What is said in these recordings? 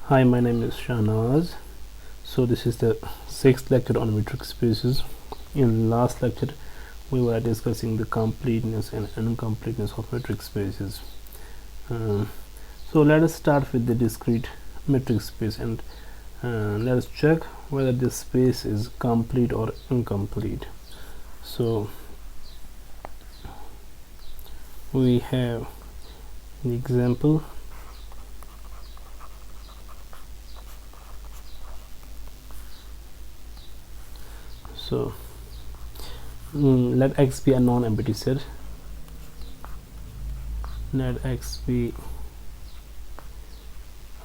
Hi, my name is Shahnaz. So this is the sixth lecture on metric spaces. In last lecture, we were discussing the completeness and incompleteness of metric spaces. So let us start with the discrete metric space and let us check whether this space is complete or incomplete. So we have the example. So let X be a non-empty set. Let X be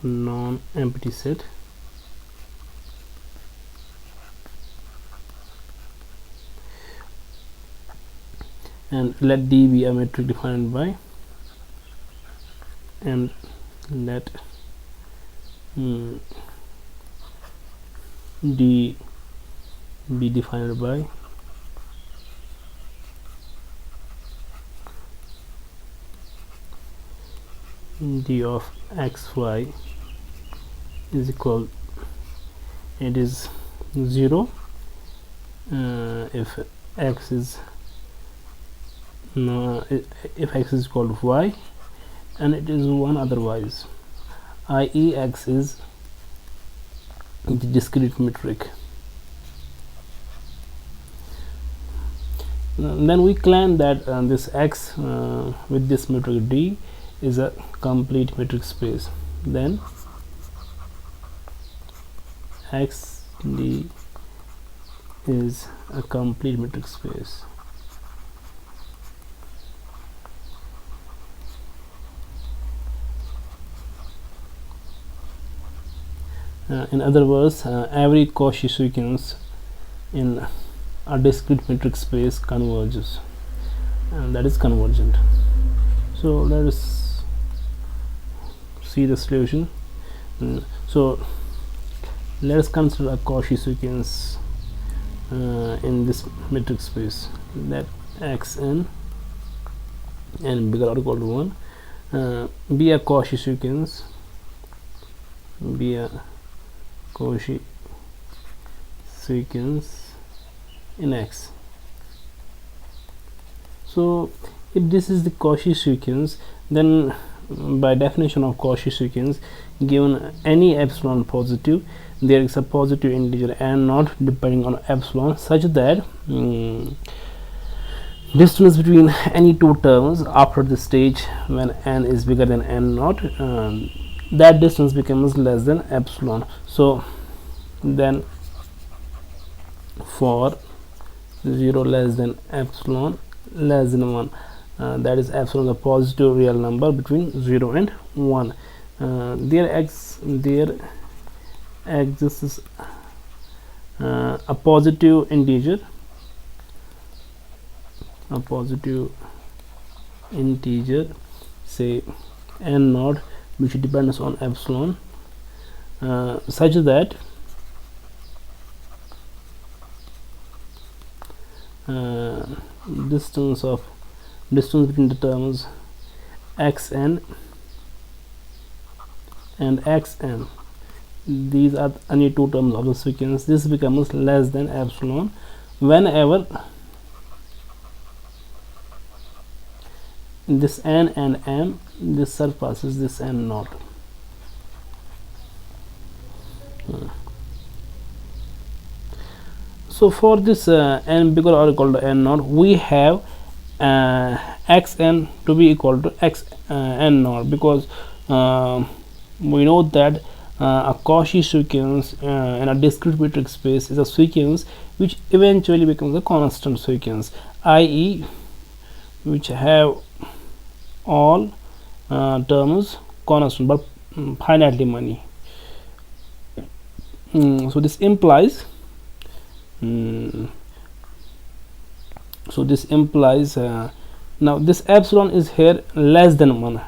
a non-empty set. And let D be a metric defined by, and let D be defined by D of xy is equal, it is 0 if x is if x is equal to y, and it is 1 otherwise, i.e. x is the discrete metric. Then we claim that this X with this metric D is a complete metric space. Then X D is a complete metric space. In other words, every Cauchy sequence in a discrete metric space converges, and that is convergent. So let us see the solution. So let us consider a Cauchy sequence in this metric space. Let xn n bigger or equal to 1 be a Cauchy sequence, be a Cauchy sequence in X. So if this is the Cauchy sequence, then by definition of Cauchy sequence, given any epsilon positive, there is a positive integer n naught depending on epsilon, such that distance between any two terms after the stage when n is bigger than n naught, that distance becomes less than epsilon. So then for 0 less than epsilon less than 1, that is epsilon the positive real number between 0 and 1, there exists a positive integer, say n naught, which depends on epsilon, such that distance between the terms xn and xm, these are any two terms of the sequence, this becomes less than epsilon whenever this n and m this surpasses this n naught. So for this n bigger or equal to n naught, we have xn to be equal to x n naught, because we know that a Cauchy sequence in a discrete metric space is a sequence which eventually becomes a constant sequence, i.e. which have all terms constant but finitely many. So this implies now this epsilon is here less than 1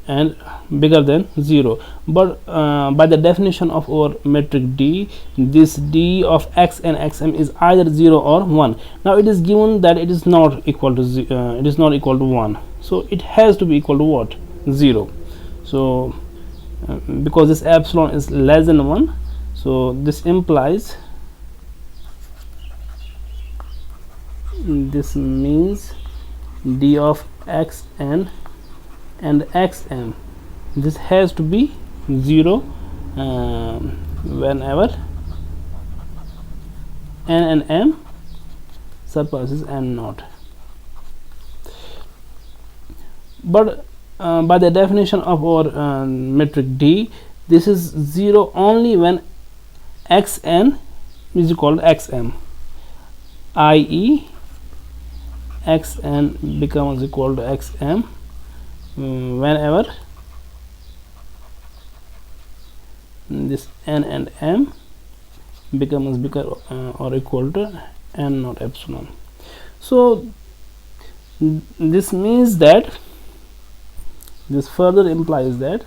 and bigger than 0, but by the definition of our metric D, this D of x and xm is either 0 or 1. Now it is given that it is not equal to 1, so it has to be equal to what? 0. So because this epsilon is less than 1, so this implies, this means d of xn and xm, this has to be 0 whenever n and m surpasses n naught. But by the definition of our metric d, this is 0 only when xn is equal to xm, i.e. xn becomes equal to xm whenever this n and m becomes bigger or equal to n naught epsilon. So this means that, this further implies that,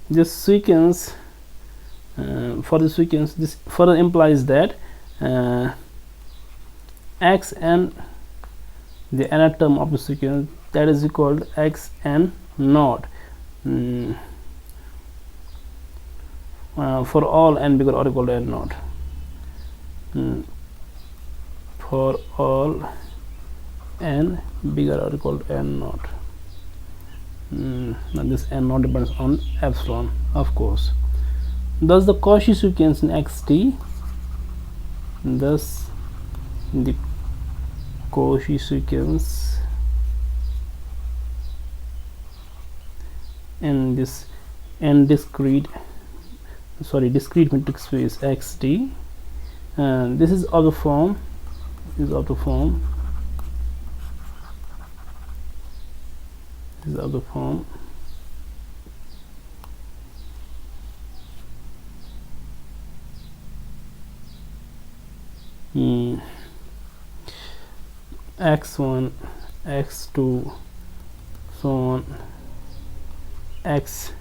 this sequence, for the sequence, this further implies that xn, the nth term of the sequence, that is equal to xn naught for all n bigger or equal to n naught, for all n bigger or equal to n naught. Now this n naught depends on epsilon, of course. Thus the Cauchy sequence in xt, thus the Cauchy sequence in this discrete metric space xt, this is of the form, x1, x2, so on, x.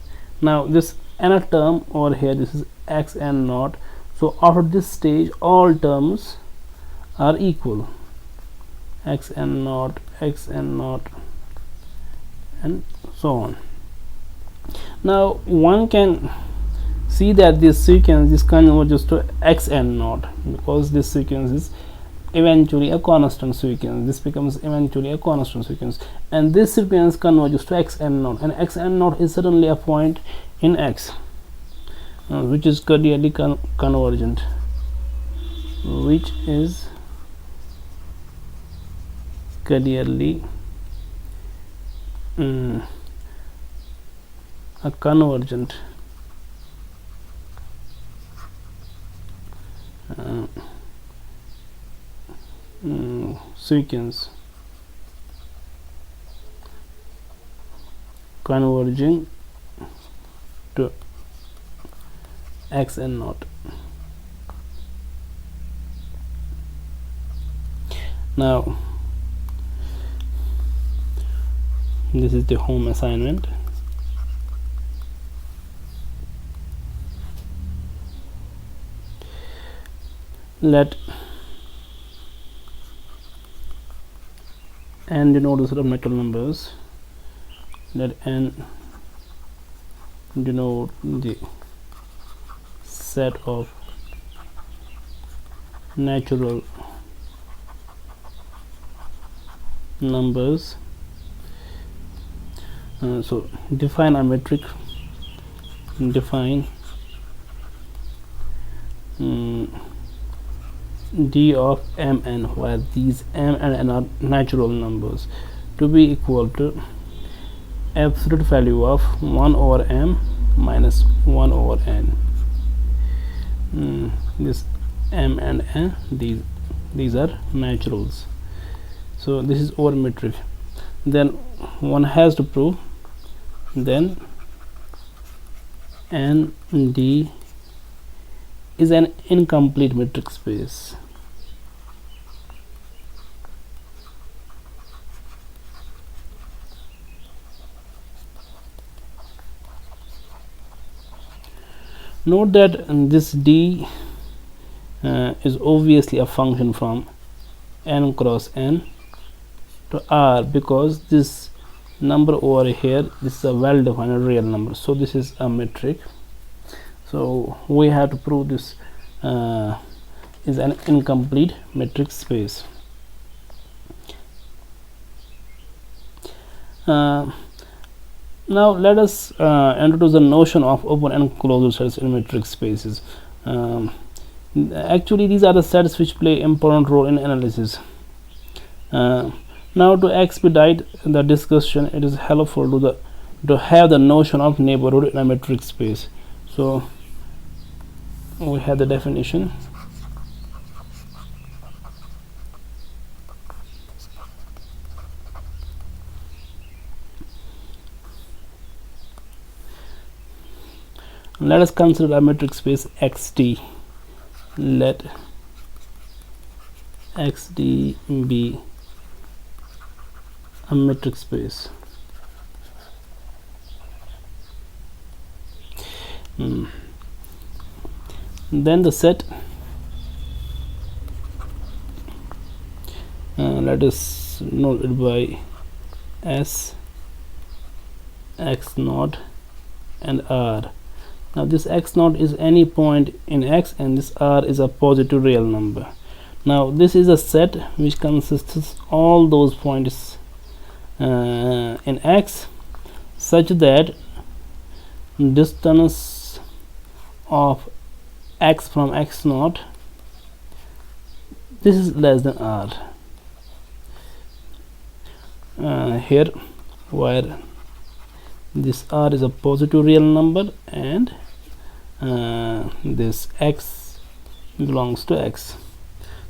Now this nth term over here, this is xn naught, so after this stage all terms are equal, xn naught, and so on. Now one can see that this sequence is converges to xn naught, because this sequence is eventually a constant sequence. This becomes eventually a constant sequence, and this sequence converges to xn naught, and xn naught is certainly a point in x which is clearly convergent, which is clearly a convergent sequence converging to xn naught. Now this is the home assignment. Let n denote the set of natural numbers, let n denote the set of natural numbers. So define a metric, define d of mn, where these m and n are natural numbers, to be equal to absolute value of 1 over m minus 1 over n. This m and n, these are naturals, so this is our metric. Then one has to prove then n d is an incomplete metric space. Note that this d is obviously a function from n cross n to R, because this number over here, this is a well-defined real number, so this is a metric. So we have to prove this is an incomplete metric space. Now let us introduce the notion of open and closed sets in metric spaces. Actually, these are the sets which play important role in analysis. Now, to expedite the discussion, it is helpful to have the notion of neighborhood in a metric space. So we have the definition. Let us consider a metric space XT. Let XT be a metric space. Then the set, let us note it by S, X naught and R. Now this X naught is any point in X, and this R is a positive real number. Now this is a set which consists of all those points in X, such that distance of X from X naught, this is less than R. Here, where this R is a positive real number and this X belongs to X.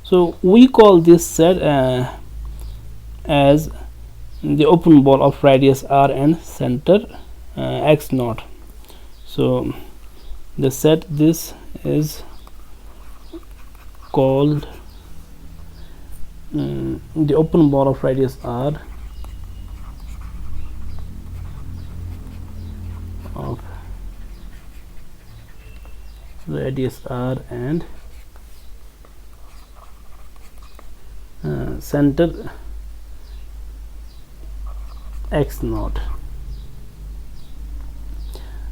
So we call this set as the open ball of radius R and center X naught. So the set this is called the open ball of radius R of radius R and center X naught.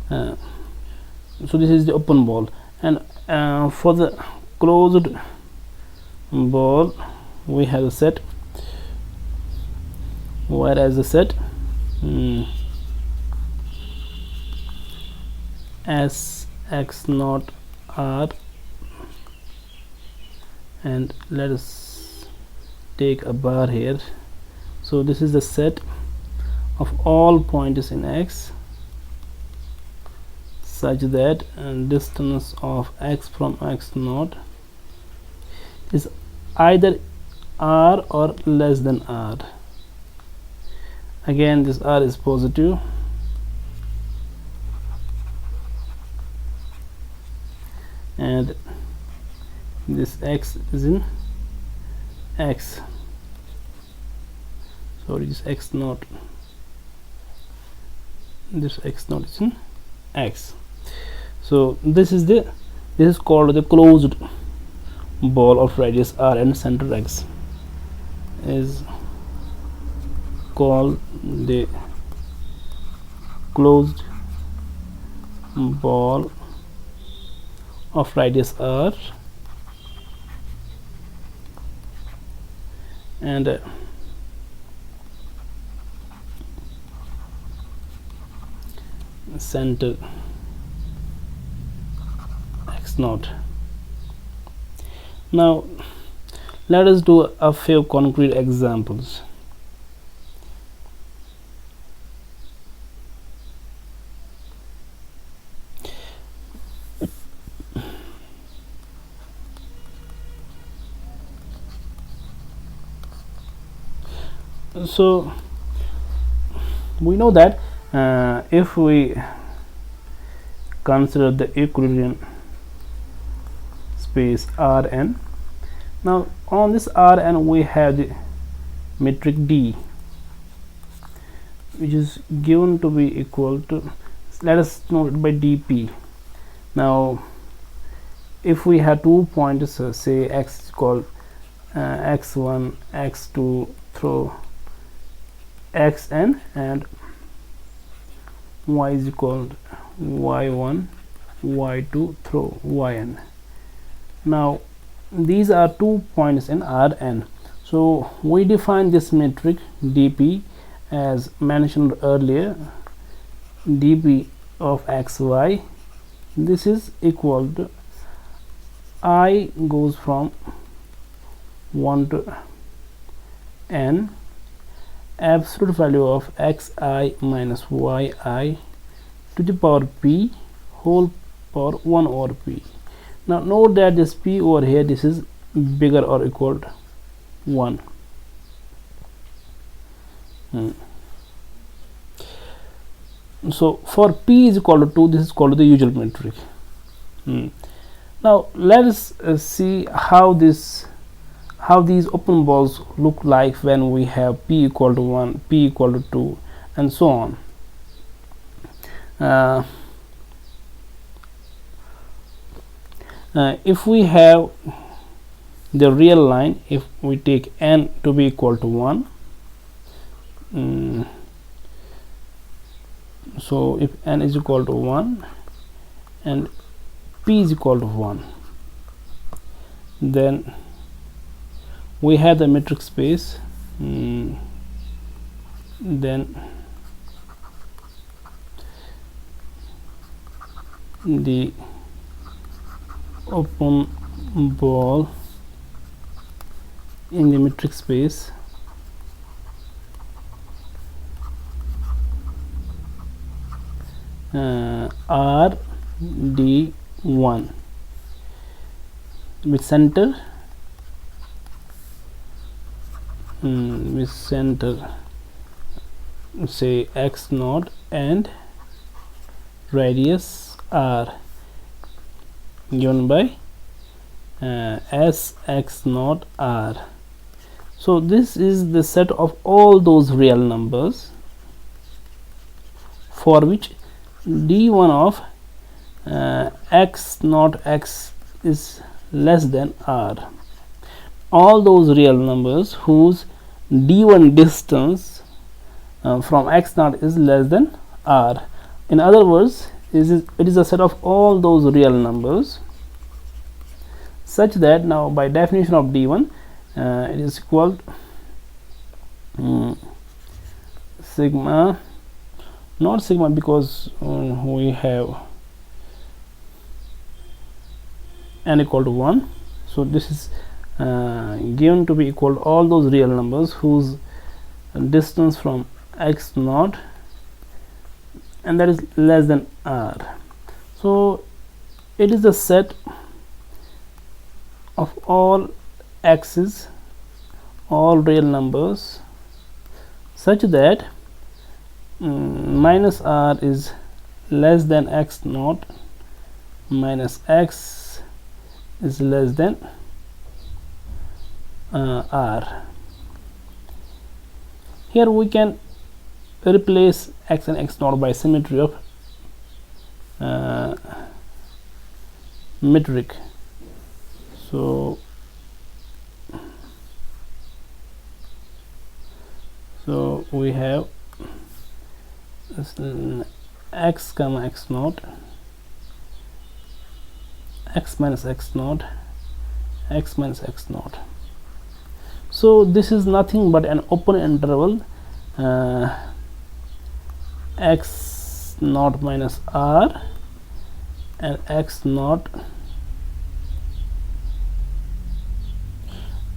So this is the open ball, and for the closed ball we have a set, whereas the set S X naught R, and let us take a bar here. So this is the set of all points in X, such that distance of X from X naught is either R or less than R. Again, this R is positive, and this X is in X. Sorry, this X naught, this X naught is in X. So this is called the closed ball of radius R and center X, is called the closed ball of radius R and center X naught. Now let us do a few concrete examples. So we know that if we consider the Euclidean space Rn, now on this Rn we have the metric D, which is given to be equal to, let us note it by dp. Now if we have 2 points, say x is called x1 x2 through xn, and y is called y1 y2 through yn. Now these are 2 points in Rn, so we define this metric dp as mentioned earlier, dp of xy. This is equal to I goes from 1 to n, absolute value of xi minus yi to the power p whole power 1 over p. Now note that this p over here, this is bigger or equal to 1. So for p is equal to 2, this is called the usual metric. Now let us see how these open balls look like when we have p equal to 1, p equal to 2, and so on. If we have the real line, if we take n to be equal to 1, so if n is equal to 1 and p is equal to 1, then we have the metric space. Then the open ball in the metric space R D1 with center say x naught and radius r, given by s x naught r. So this is the set of all those real numbers for which d1 of x naught x is less than r. All those real numbers whose d1 distance from x naught is less than r. In other words, it is a set of all those real numbers such that, now by definition of d1, it is equal sigma, not sigma because we have n equal to 1, so this is given to be equal to all those real numbers whose distance from x naught and that is less than r. So it is the set of all x's, all real numbers, such that minus r is less than x naught minus x is less than r. Here we can replace x and x naught by symmetry of metric. So we have x comma x naught, x minus x naught, x minus x naught. So this is nothing but an open interval x naught minus r and x naught.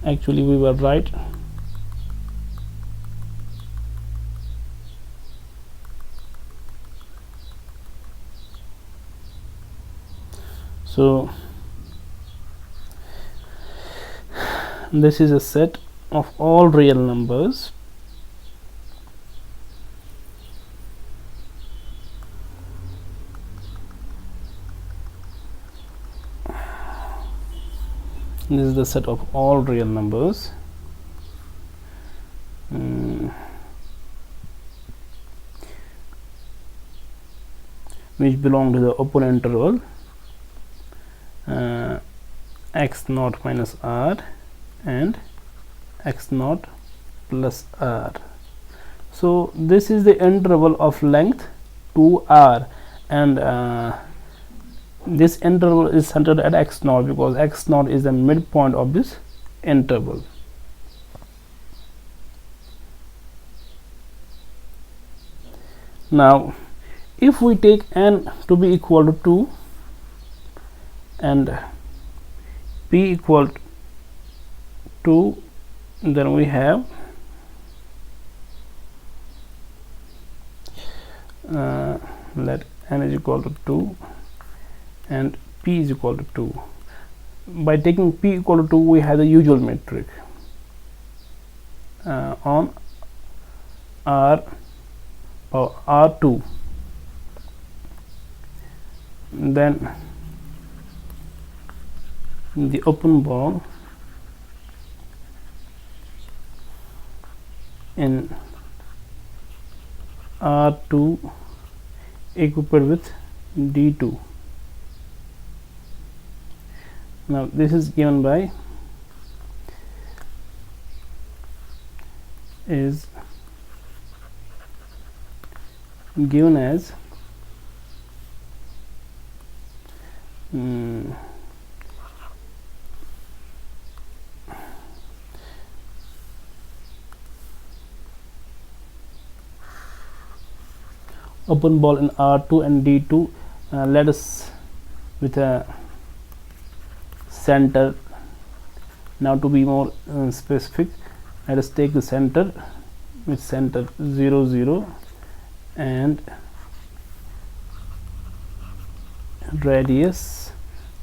Actually we were right. So this is a set of all real numbers this is the set of all real numbers which belong to the open interval x naught minus r and x naught plus r. So this is the interval of length 2r, and this interval is centered at x naught because x naught is the midpoint of this interval. Now if we take n to be equal to 2 and p equal to 2, then we have let n is equal to 2 and p is equal to 2. By taking p equal to 2, we have the usual metric on r or r2. Then the open ball in R2 equipped with D2. Now this is given by as open ball in R2 and D2. Let us with a center. Now to be more specific, let us take the center with center 0 0 and radius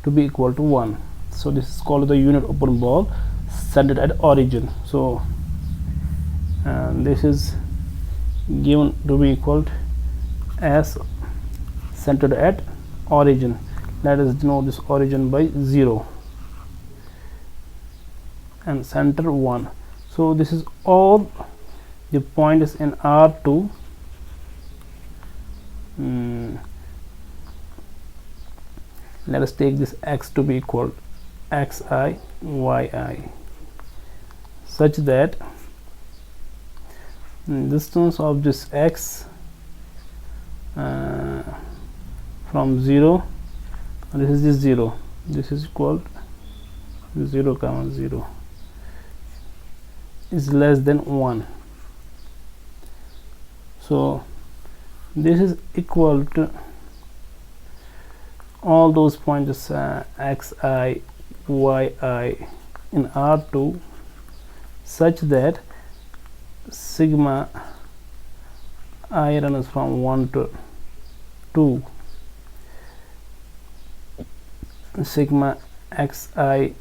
to be equal to 1. So this is called the unit open ball centered at origin. So this is given to be equal to as centered at origin. Let us denote this origin by 0 and center 1. So this is all the points in R2. Let us take this x to be equal to xi yi, such that distance of this x from 0, this is this 0, this is equal to 0 comma 0 is less than 1. So this is equal to all those points xi yi in R2, such that sigma I runs from 1 to 2, sigma xi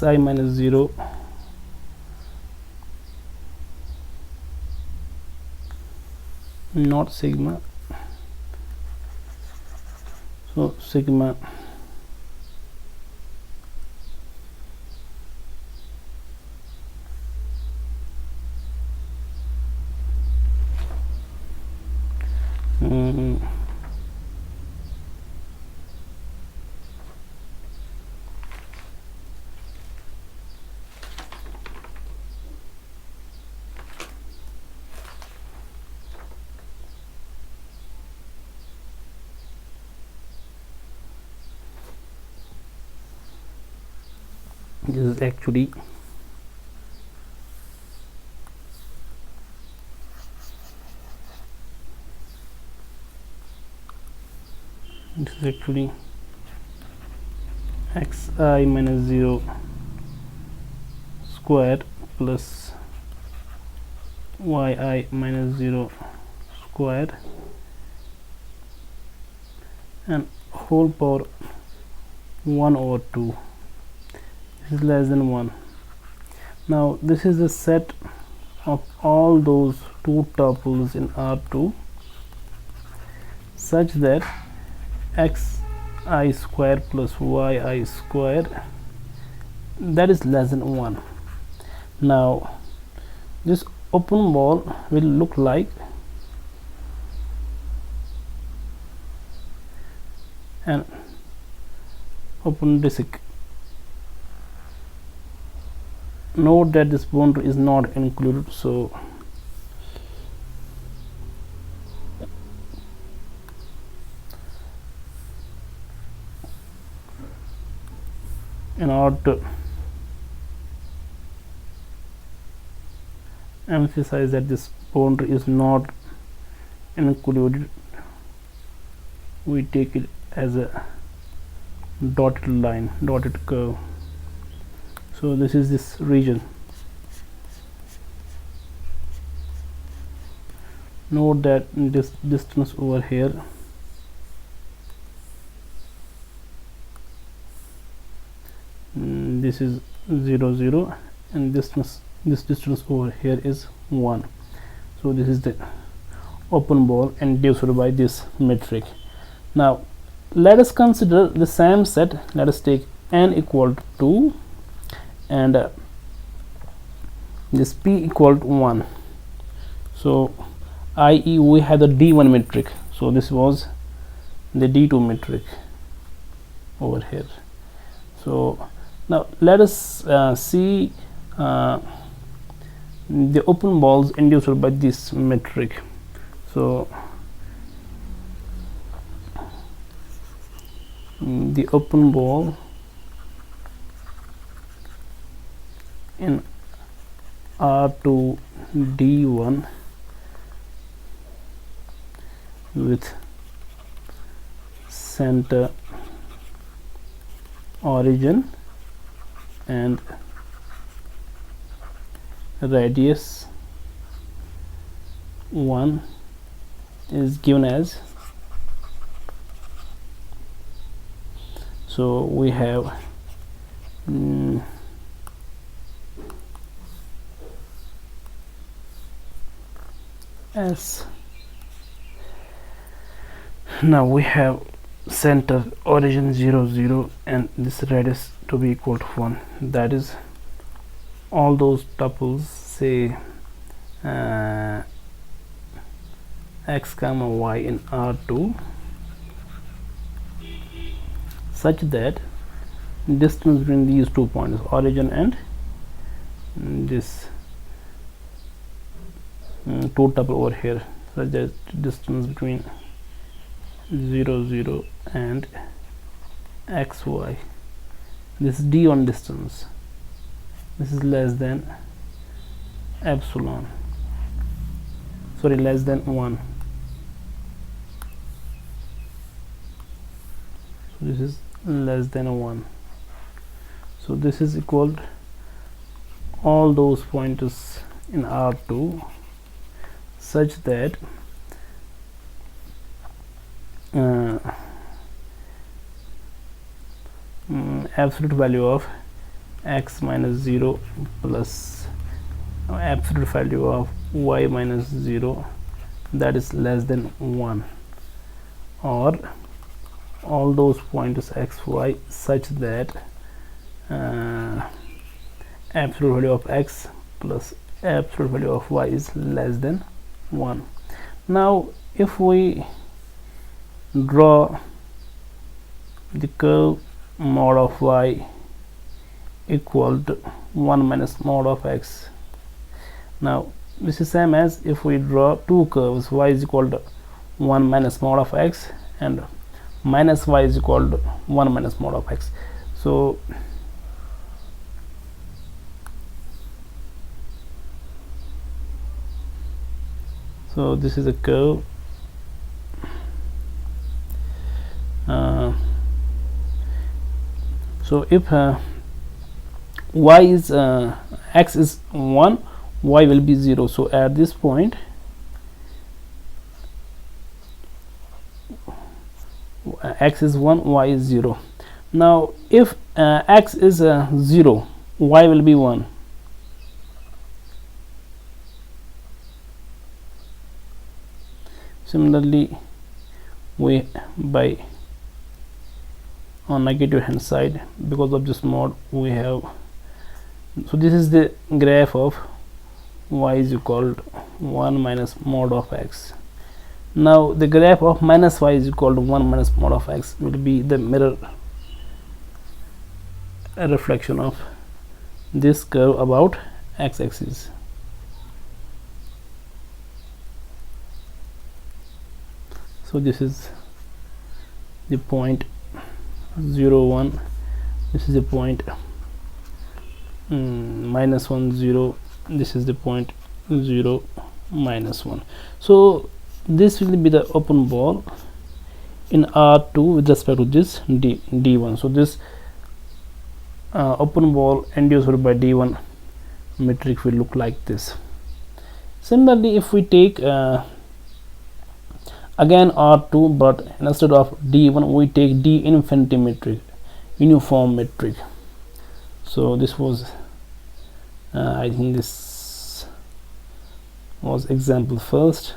xi minus 0 not sigma, so sigma this is actually xi minus 0 square plus yi minus 0 square and whole power 1 over 2. This is less than 1. Now this is the set of all those two tuples in R2 such that xi square plus yi square that is less than 1. Now this open ball will look like an open disk. Note that this boundary is not included, so in order to emphasize that this boundary is not included, we take it as a dotted line, dotted curve. So this is this region. Note that this distance over here this is 0 0 and this distance over here is 1. So this is the open ball induced by this metric. Now let us consider the same set. Let us take n equal to 2 and this p equal to 1. So i.e. we have the d1 metric, so this was the d2 metric over here. So now let us see the open balls induced by this metric. So the open ball in R2 D1 with center origin and radius 1 is given as, so we have S. Now we have center origin 0 0 and this radius to be equal to 1. That is all those tuples, say x comma y in R2 such that distance between these 2 points, origin and this two tuple over here, such that distance between 0 0 and xy, this is d1 distance, this is less than epsilon, sorry, less than 1. So this is less than 1. So this is equal to all those pointers in R2 such that absolute value of x minus 0 plus absolute value of y minus 0 that is less than 1, or all those pointers x y such that absolute value of x plus absolute value of y is less than 1. Now if we draw the curve mod of y equal to 1 minus mod of x, now this is same as if we draw two curves, y is equal to 1 minus mod of x and minus y is equal to 1 minus mod of x. So this is a curve so if y is x is 1, y will be 0, so at this point x is 1, y is 0. Now if x is 0, y will be 1. Similarly, we by on negative hand side, because of this mod we have, so this is the graph of y is equal to 1 minus mod of x. Now the graph of minus y is equal to 1 minus mod of x will be the mirror reflection of this curve about x-axis. So this is the point 0 1, this is the point minus 1 0, this is the point 0 minus 1. So this will be the open ball in R2 with respect to this D1. So this open ball induced by D1 metric will look like this. Similarly, if we take again R2, but instead of D1 we take D infinity metric, uniform metric. So this was I think this was example first,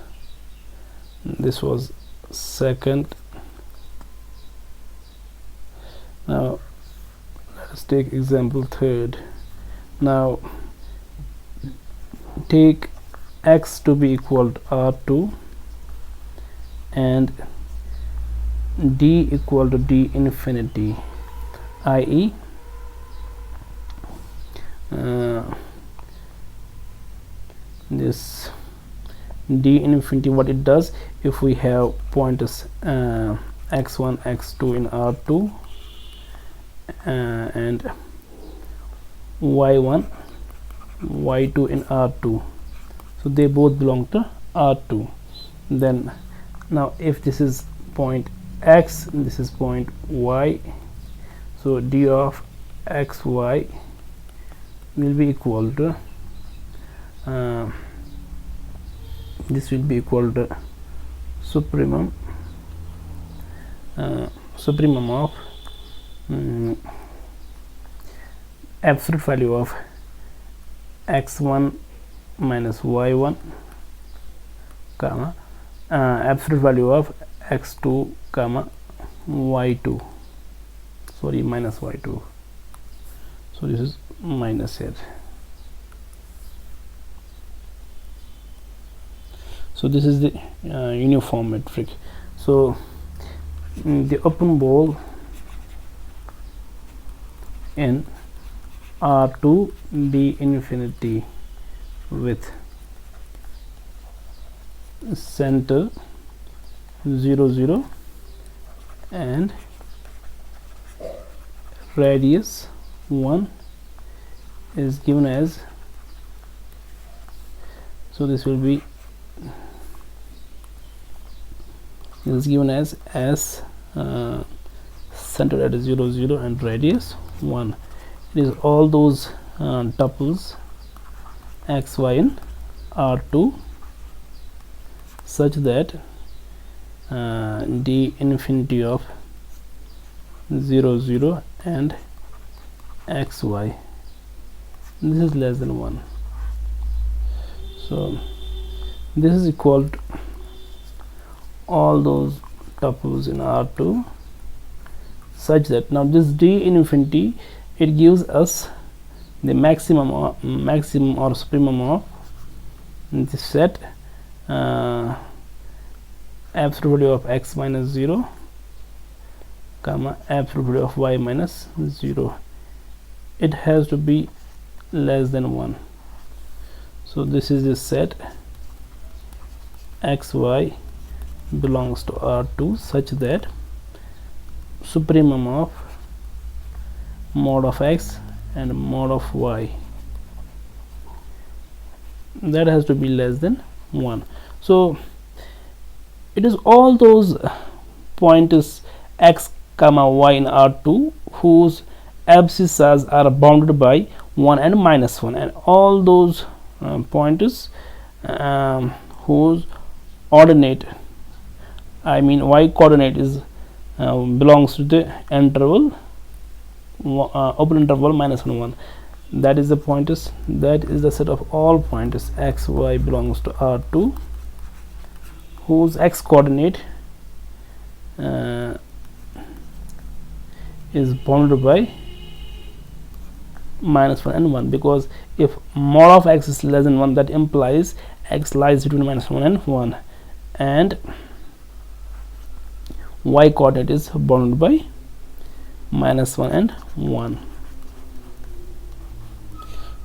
this was second. Now let us take example third. Now take x to be equal to R2 and d equal to D infinity, i.e. This D infinity, what it does, if we have pointers x1 x2 in R2 and y1 y2 in R2, so they both belong to R2. Then now if this is point x, this is point y, so d of xy will be equal to this will be equal to supremum of absolute value of x1 minus y1 comma absolute value of x2 comma y2, sorry, minus y2. So this is minus here. So this is the uniform metric. So the open ball in R2 D infinity with center 0 0 and radius 1 is given as, so this will be given as centered at 0 0 and radius 1. It is all those tuples x y in R2 such that D infinity of 0 0 and xy, this is less than 1. So this is equal to all those tuples in R2 such that now this D infinity, it gives us the maximum or supremum of this set absolute value of x minus 0 comma absolute value of y minus 0. It has to be less than 1. So this is the set xy belongs to R2 such that supremum of mod of x and mod of y, that has to be less than 1. So it is all those pointers x comma y in R2 whose abscissas are bounded by 1 and minus 1, and all those pointers whose ordinate, I mean y coordinate, is belongs to the interval open interval minus 1 1. That is the pointers, that is the set of all pointers x y belongs to R2 whose x coordinate is bounded by -1 and 1, because if mod of x is less than 1, that implies x lies between -1 and 1, and y coordinate is bounded by -1 and 1.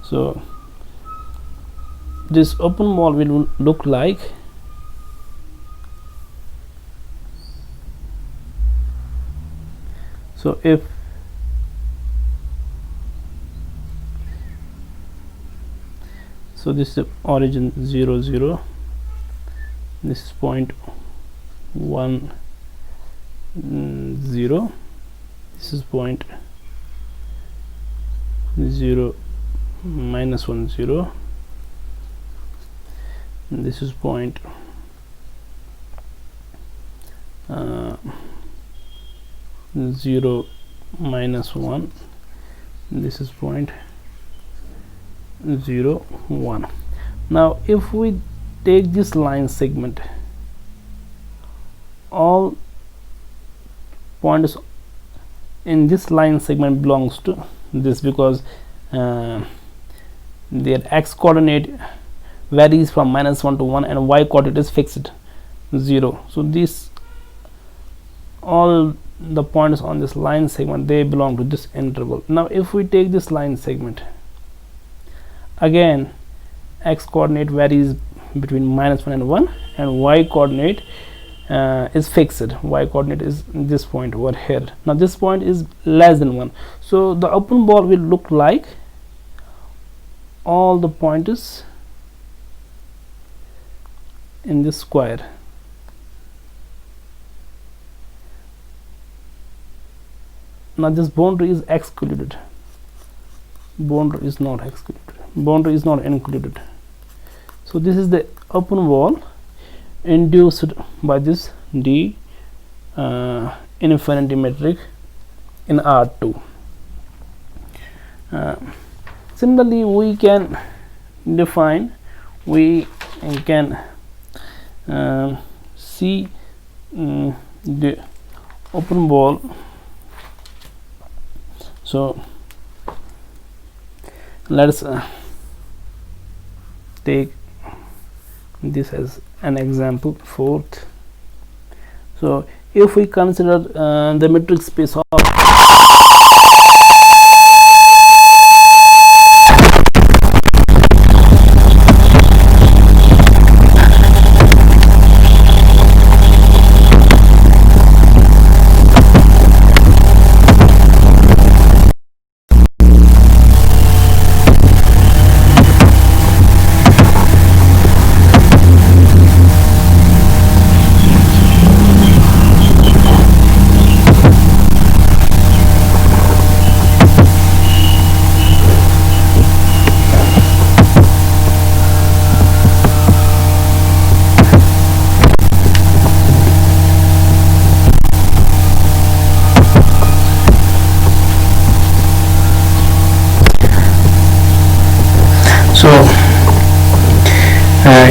So this open ball will look like so. If so, this is the origin 0 0, this is point 1 0, this is point 0 -1 0, and this is point 0 -1, this is point 0 1. Now if we take this line segment, all points in this line segment belongs to this, because their x coordinate varies from -1 to 1 and y coordinate is fixed 0. So these all the points on this line segment, they belong to this interval. Now if we take this line segment, again x coordinate varies between -1 and 1 and y coordinate is fixed. Y coordinate is this point over here. Now this point is less than 1, so the open ball will look like all the pointers in this square. Now this boundary is excluded, boundary is not excluded, boundary is not included. So this is the open wall induced by this D infinity metric in R2. Similarly, we can define, we can see the open ball. So let's take this as an example, fourth. So if we consider the metric space of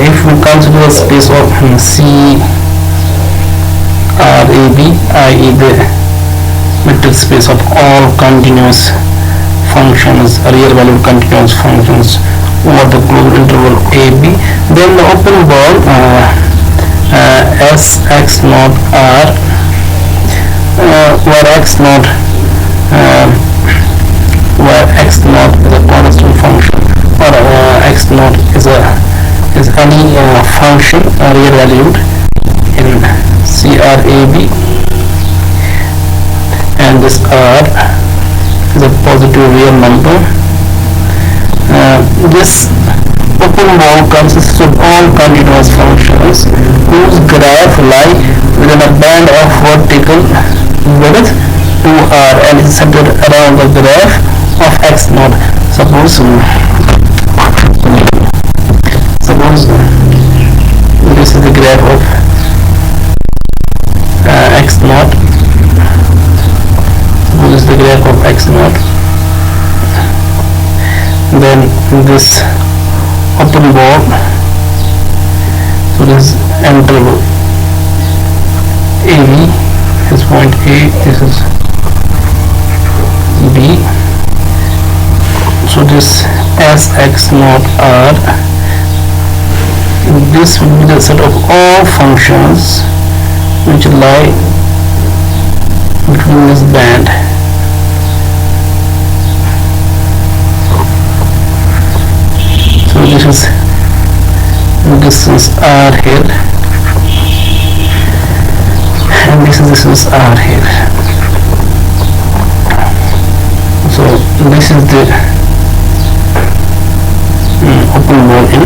if we consider the space of CRAB, i.e. the metric space of all continuous functions, real valued continuous functions over the closed interval AB, then the open ball S x naught R, where x naught is a constant function, or x naught is any function real valued in CRAB, and this R is a positive real number. This open ball consists of all continuous functions whose graph lie within a band of vertical width 2r and is centered around the graph of x naught. Suppose this is the graph of x naught. This is the graph of x naught. Then this open ball, so this interval AB, this point A, this is B. So this Sx naught R, this will be the set of all functions which lie between this band. So this is distance R here, and this is distance R here. So this is the open ball in